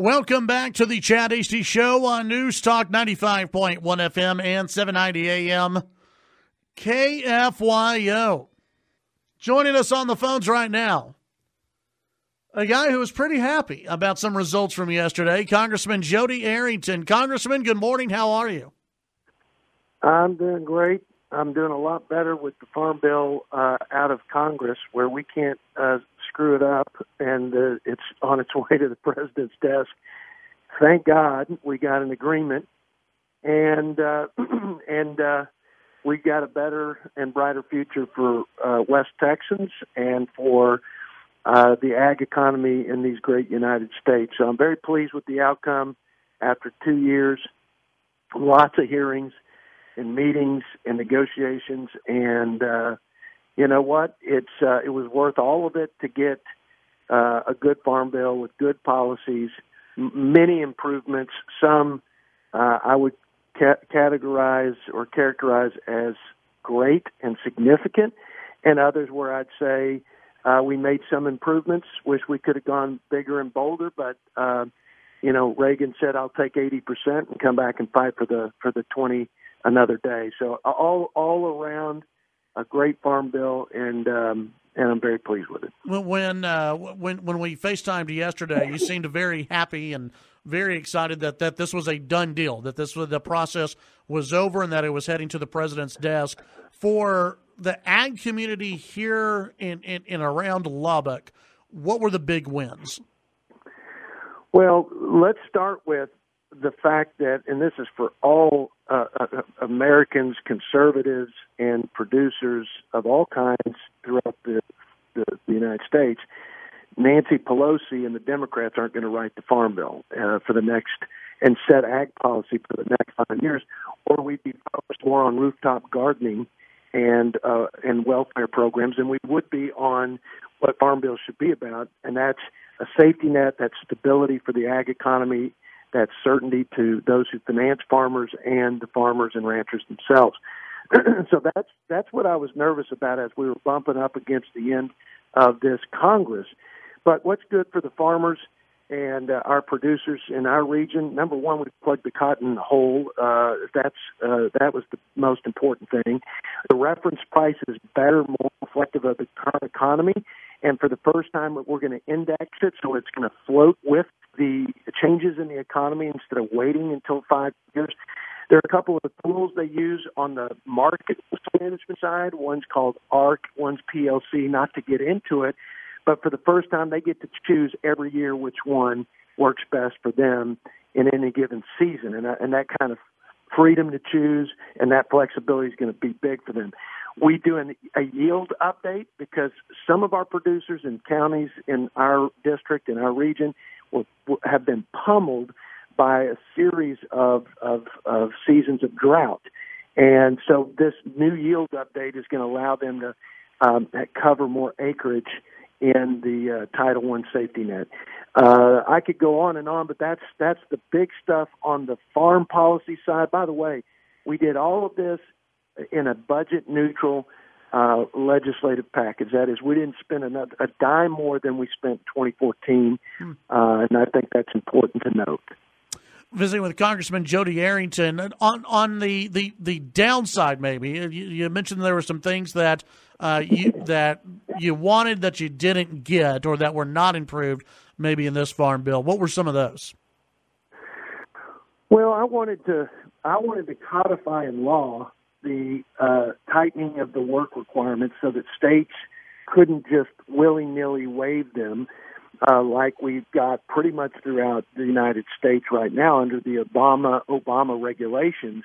Welcome back to the Chad Hasty Show on News Talk 95.1 FM and 790 AM KFYO. Joining us on the phones right now, a guy who was pretty happy about some results from yesterday, Congressman Jodey Arrington. Congressman, good morning. How are you? I'm doing great. I'm doing a lot better with the Farm Bill out of Congress, where we can't screw it up, and it's on its way to the president's desk. Thank God we got an agreement, and we got a better and brighter future for West Texans and for the ag economy in these great United States. So I'm very pleased with the outcome after 2 years, lots of hearings and meetings and negotiations, and you know what? It was worth all of it to get a good farm bill with good policies, many improvements. Some I would categorize or characterize as great and significant, and others where I'd say we made some improvements. Wish we could have gone bigger and bolder, but Reagan said, "I'll take 80% and come back and fight for the 20 another day." So all around a great farm bill, and I'm very pleased with it. When we FaceTimed yesterday, you seemed very happy and very excited that this was a done deal, that the process was over, and that it was heading to the president's desk. For the ag community here in around Lubbock, what were the big wins? Well, let's start with the fact that, and this is for all Americans, conservatives, and producers of all kinds throughout the United States, Nancy Pelosi and the Democrats aren't going to write the Farm Bill for the next and set ag policy for the next 5 years, or we'd be focused more on rooftop gardening and welfare programs, and we would be on what Farm Bill should be about, and that's a safety net, that's stability for the ag economy, that's certainty to those who finance farmers and the farmers and ranchers themselves. So that's what I was nervous about as we were bumping up against the end of this Congress. But what's good for the farmers and our producers in our region? Number one, we plugged the cotton hole. That was the most important thing. The reference price is better, more reflective of the current economy. And for the first time, we're going to index it, so it's going to float with the changes in the economy instead of waiting until 5 years. There are a couple of tools they use on the market management side. One's called ARC, one's PLC, not to get into it. But for the first time, they get to choose every year which one works best for them in any given season. And that kind of freedom to choose and that flexibility is going to be big for them. We do a yield update because some of our producers in counties in our district, in our region, have been pummeled by a series of seasons of drought. And so this new yield update is going to allow them to cover more acreage in the Title I safety net. I could go on and on, but that's the big stuff on the farm policy side. By the way, we did all of this in a budget-neutral legislative package. That is, we didn't spend a dime more than we spent in 2014, and I think that's important to note. Visiting with Congressman Jodey Arrington, on the downside, maybe you mentioned there were some things that you wanted that you didn't get or that were not improved, maybe in this farm bill. What were some of those? Well, I wanted to codify in law the tightening of the work requirements so that states couldn't just willy-nilly waive them like we've got pretty much throughout the United States right now under the Obama regulations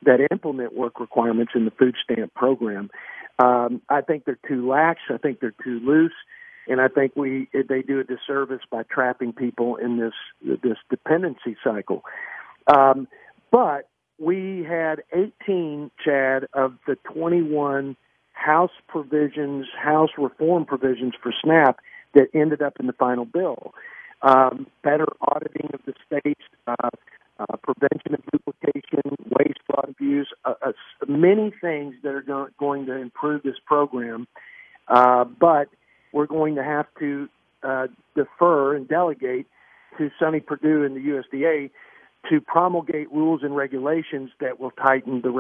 that implement work requirements in the food stamp program. I think they're too lax. I think they're too loose. And I think they do a disservice by trapping people in this dependency cycle. But we had 18, Chad, of the 21 House reform provisions for SNAP that ended up in the final bill. Better auditing of the states, prevention of duplication, waste, fraud, abuse, many things that are going to improve this program. But we're going to have to defer and delegate to Sonny Perdue and the USDA to promulgate rules and regulations that will tighten the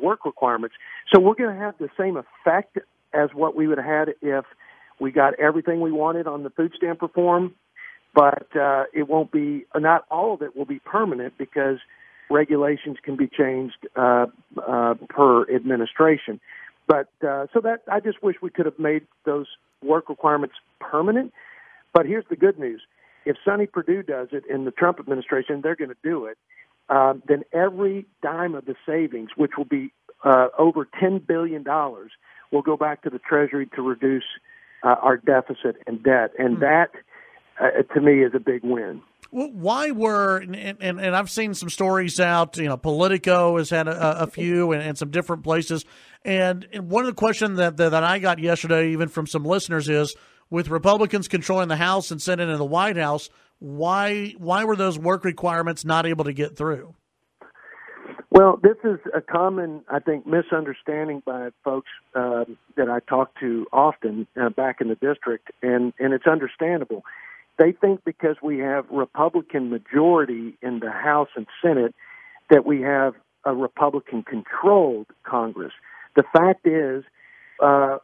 work requirements. So we're going to have the same effect as what we would have had if we got everything we wanted on the food stamp reform, but it won't be, not all of it will be permanent because regulations can be changed per administration. But so that I just wish we could have made those work requirements permanent. But here's the good news. If Sonny Perdue does it in the Trump administration, they're going to do it, then every dime of the savings, which will be over $10 billion, will go back to the Treasury to reduce our deficit and debt. And that, to me, is a big win. Well, why were, and I've seen some stories out, Politico has had a few and some different places. And one of the questions that I got yesterday, even from some listeners, is with Republicans controlling the House and Senate and the White House, why were those work requirements not able to get through? Well, this is a common, I think, misunderstanding by folks that I talk to often back in the district, and it's understandable. They think because we have Republican majority in the House and Senate that we have a Republican-controlled Congress. The fact is,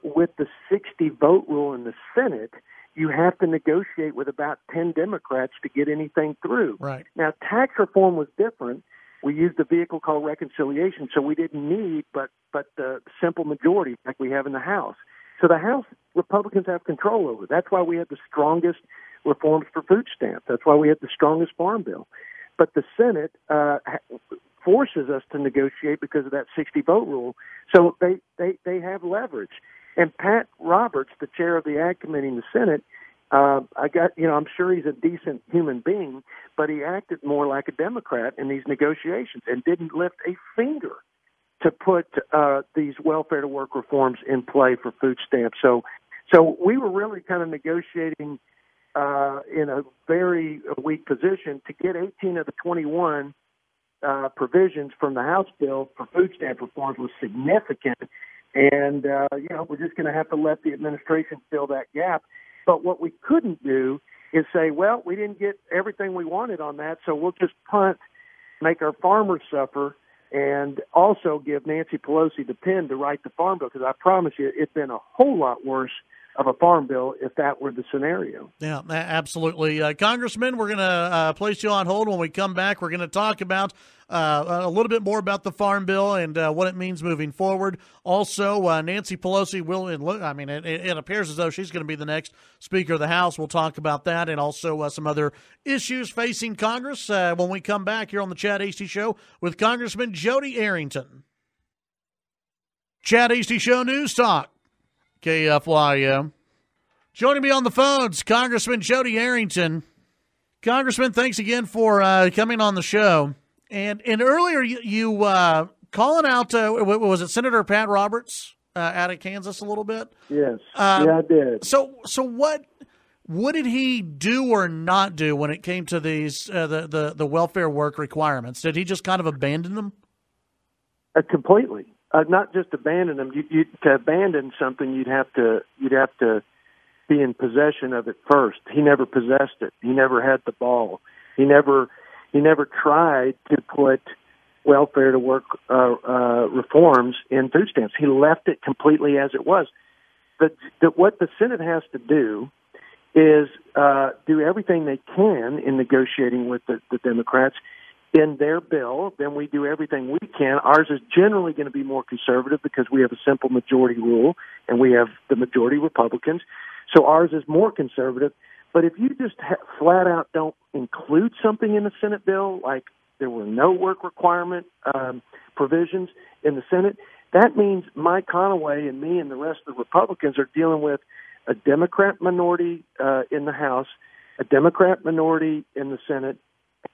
with the 60-vote rule in the Senate, you have to negotiate with about 10 Democrats to get anything through. Right. Now, tax reform was different. We used a vehicle called reconciliation, so we didn't need but the simple majority like we have in the House. So the House, Republicans have control over. That's why we have the strongest reforms for food stamps. That's why we have the strongest farm bill. But the Senate forces us to negotiate because of that 60-vote rule. So they have leverage. And Pat Roberts, the chair of the Ag Committee in the Senate, I'm sure he's a decent human being, but he acted more like a Democrat in these negotiations and didn't lift a finger to put these welfare to work reforms in play for food stamps. So we were really kind of negotiating in a very weak position. To get 18 of the 21 provisions from the House bill for food stamp reforms was significant. And, we're just going to have to let the administration fill that gap. But what we couldn't do is say, well, we didn't get everything we wanted on that, so we'll just punt, make our farmers suffer, and also give Nancy Pelosi the pen to write the farm bill, because I promise you it's been a whole lot worse of a farm bill if that were the scenario. Yeah, absolutely. Congressman, we're going to place you on hold. When we come back, we're going to talk about a little bit more about the farm bill and what it means moving forward. Also, Nancy Pelosi will, it appears as though she's going to be the next Speaker of the House. We'll talk about that and also some other issues facing Congress when we come back here on the Chad Hasty Show with Congressman Jodey Arrington. Chad Hasty Show News Talk. KFYO. Joining me on the phones, Congressman Jodey Arrington. Congressman, thanks again for coming on the show. And earlier you calling out, was it Senator Pat Roberts out of Kansas a little bit? Yes, I did. So what did he do or not do when it came to these the welfare work requirements? Did he just kind of abandon them? Completely. Not just abandon them. To abandon something, you'd have to be in possession of it first. He never possessed it. He never had the ball. He never tried to put welfare to work reforms in food stamps. He left it completely as it was. What the Senate has to do is do everything they can in negotiating with the Democrats in their bill. Then we do everything we can. Ours is generally going to be more conservative because we have a simple majority rule and we have the majority Republicans. So ours is more conservative. But if you just flat out don't include something in the Senate bill, like there were no work requirement provisions in the Senate, that means Mike Conaway and me and the rest of the Republicans are dealing with a Democrat minority in the House, a Democrat minority in the Senate,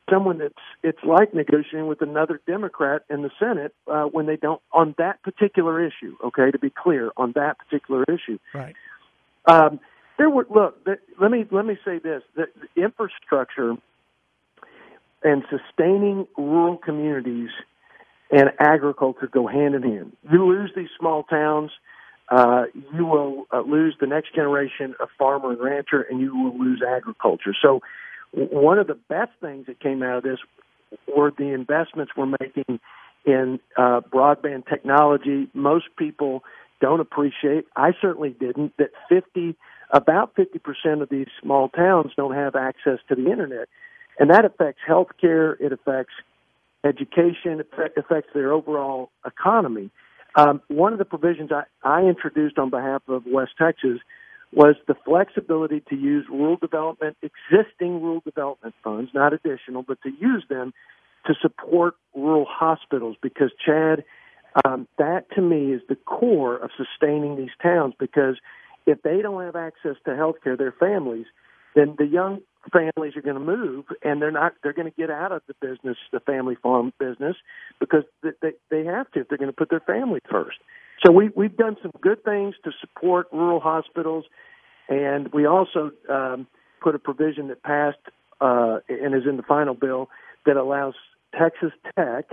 someone it's like negotiating with another Democrat in the Senate when they don't on that particular issue. Okay, to be clear, on that particular issue. Right. Let me say this: the infrastructure and sustaining rural communities and agriculture go hand in hand. You lose these small towns, you will lose the next generation of farmer and rancher, and you will lose agriculture. So one of the best things that came out of this were the investments we're making in broadband technology. Most people don't appreciate, I certainly didn't, that about 50% of these small towns don't have access to the internet. And that affects healthcare, it affects education, it affects their overall economy. One of the provisions I introduced on behalf of West Texas was the flexibility to use existing rural development funds, not additional, but to use them to support rural hospitals, because, Chad, that to me is the core of sustaining these towns, because if they don't have access to health care, their families, then the young families are going to move, and they're going to get out of the business, the family farm business, because they have to if they're going to put their family first. So we've done some good things to support rural hospitals, and we also put a provision that passed and is in the final bill that allows Texas Tech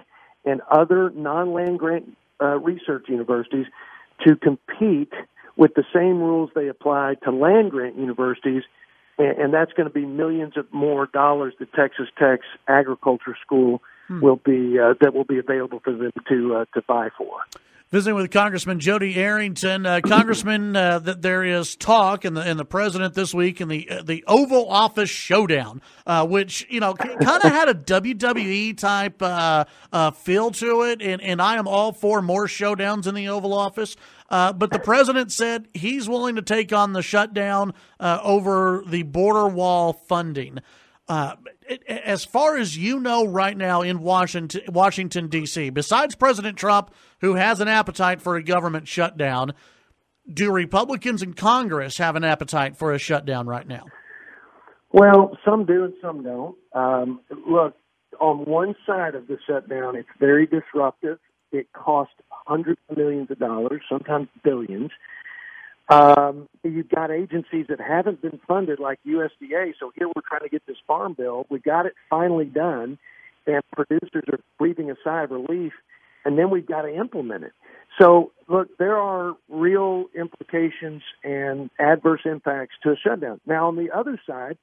and other non-land grant research universities to compete with the same rules they apply to land grant universities, and that's going to be millions of more dollars that Texas Tech's agriculture school will be available for them to vie for. Visiting with Congressman Jodey Arrington, Congressman, that there is talk in the president this week in the Oval Office Showdown, which kind of had a WWE type feel to it, and I am all for more showdowns in the Oval Office. But the president said he's willing to take on the shutdown over the border wall funding. As far as you know right now in Washington, D.C., besides President Trump, who has an appetite for a government shutdown, do Republicans in Congress have an appetite for a shutdown right now? Well, some do and some don't. Look, on one side of the shutdown, it's very disruptive. It costs hundreds of millions of dollars, sometimes billions. You've got agencies that haven't been funded, like USDA. So here we're trying to get this farm bill. We got it finally done, and producers are breathing a sigh of relief, and then we've got to implement it. So, look, there are real implications and adverse impacts to a shutdown. Now, on the other side,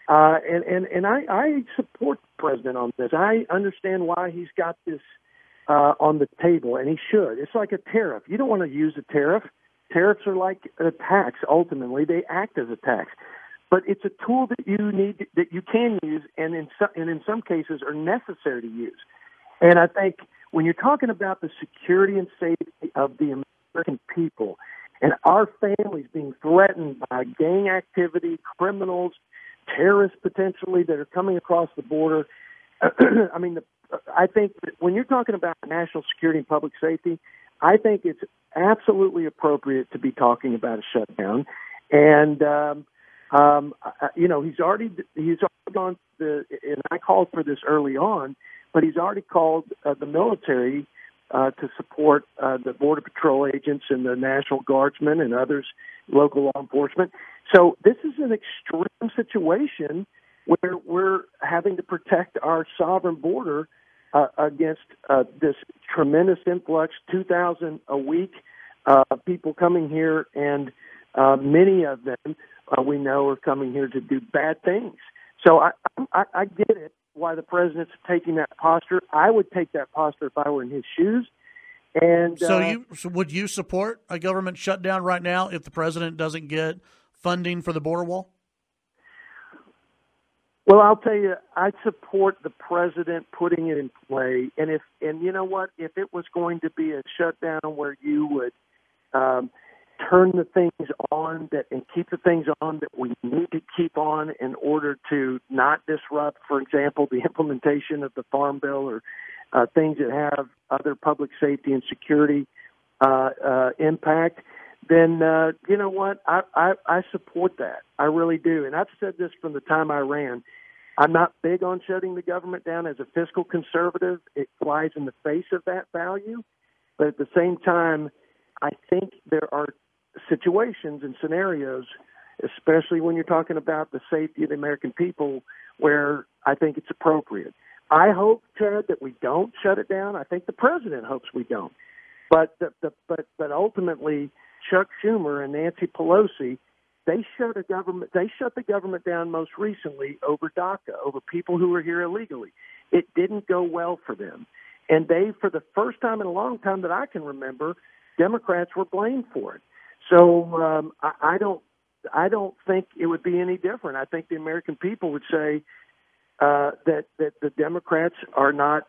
and I support the president on this. I understand why he's got this on the table, and he should. It's like a tariff. You don't want to use a tariff. Tariffs are like a tax. Ultimately, they act as a tax, but it's a tool that you can use, and in some cases are necessary to use. And I think when you're talking about the security and safety of the American people and our families being threatened by gang activity, criminals, terrorists potentially that are coming across the border, I mean, I think that when you're talking about national security and public safety, I think it's absolutely appropriate to be talking about a shutdown. And he's already gone. And I called for this early on, but he's already called the military to support the Border Patrol agents and the National Guardsmen and others, local law enforcement. So this is an extreme situation where we're having to protect our sovereign border against this tremendous influx, 2,000 a week, people coming here, and many of them we know are coming here to do bad things. So I get it why the president's taking that posture. I would take that posture if I were in his shoes. And so would you support a government shutdown right now if the president doesn't get funding for the border wall? Well, I'll tell you, I support the president putting it in play. And you know what, if it was going to be a shutdown where you would turn the things on and keep the things on that we need to keep on in order to not disrupt, for example, the implementation of the Farm Bill or things that have other public safety and security impact, then you know what, I support that. I really do. And I've said this from the time I ran. I'm not big on shutting the government down as a fiscal conservative. It flies in the face of that value. But at the same time, I think there are situations and scenarios, especially when you're talking about the safety of the American people, where I think it's appropriate. I hope, Chad, that we don't shut it down. I think the president hopes we don't. But ultimately, Chuck Schumer and Nancy Pelosi They shut the government down most recently over DACA, over people who were here illegally. It didn't go well for them. And they, for the first time in a long time that I can remember, Democrats were blamed for it. So I don't think it would be any different. I think the American people would say that the Democrats are not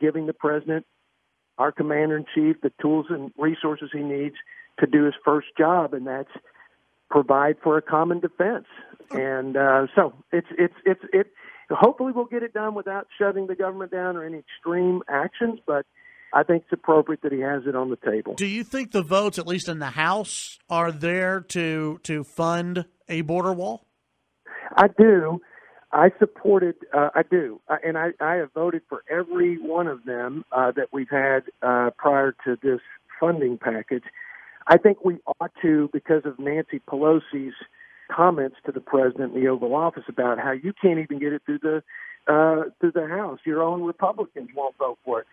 giving the president, our commander-in-chief, the tools and resources he needs to do his first job, and that's provide for a common defense. And so it's hopefully we'll get it done without shutting the government down or any extreme actions, but I think it's appropriate that he has it on the table. Do you think the votes, at least in the House, are there to fund a border wall? I do. I supported, I do. And I have voted for every one of them that we've had prior to this funding package. I think we ought to, because of Nancy Pelosi's comments to the president in the Oval Office about how you can't even get it through the House. Your own Republicans won't vote for it.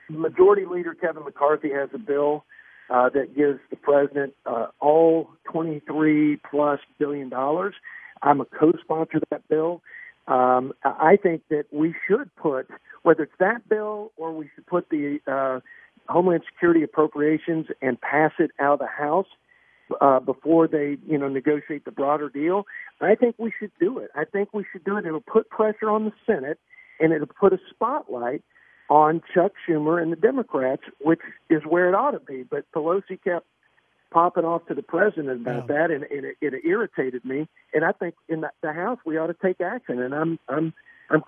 Majority Leader Kevin McCarthy has a bill that gives the president all $23+ billion. I'm a co-sponsor of that bill. I think that we should put, whether it's that bill or we should put the Homeland Security appropriations and pass it out of the House before they, negotiate the broader deal. I think we should do it. I think we should do it. It'll put pressure on the Senate, and it'll put a spotlight on Chuck Schumer and the Democrats, which is where it ought to be. But Pelosi kept popping off to the president about that, and it irritated me. And I think in the House we ought to take action, and I'm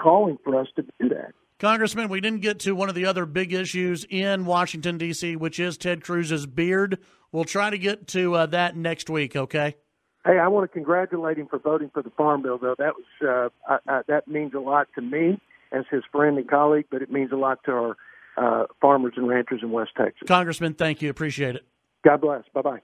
calling for us to do that. Congressman, we didn't get to one of the other big issues in Washington, D.C., which is Ted Cruz's beard. We'll try to get to that next week, okay? Hey, I want to congratulate him for voting for the Farm Bill, though. That was that means a lot to me as his friend and colleague, but it means a lot to our farmers and ranchers in West Texas. Congressman, thank you. Appreciate it. God bless. Bye-bye.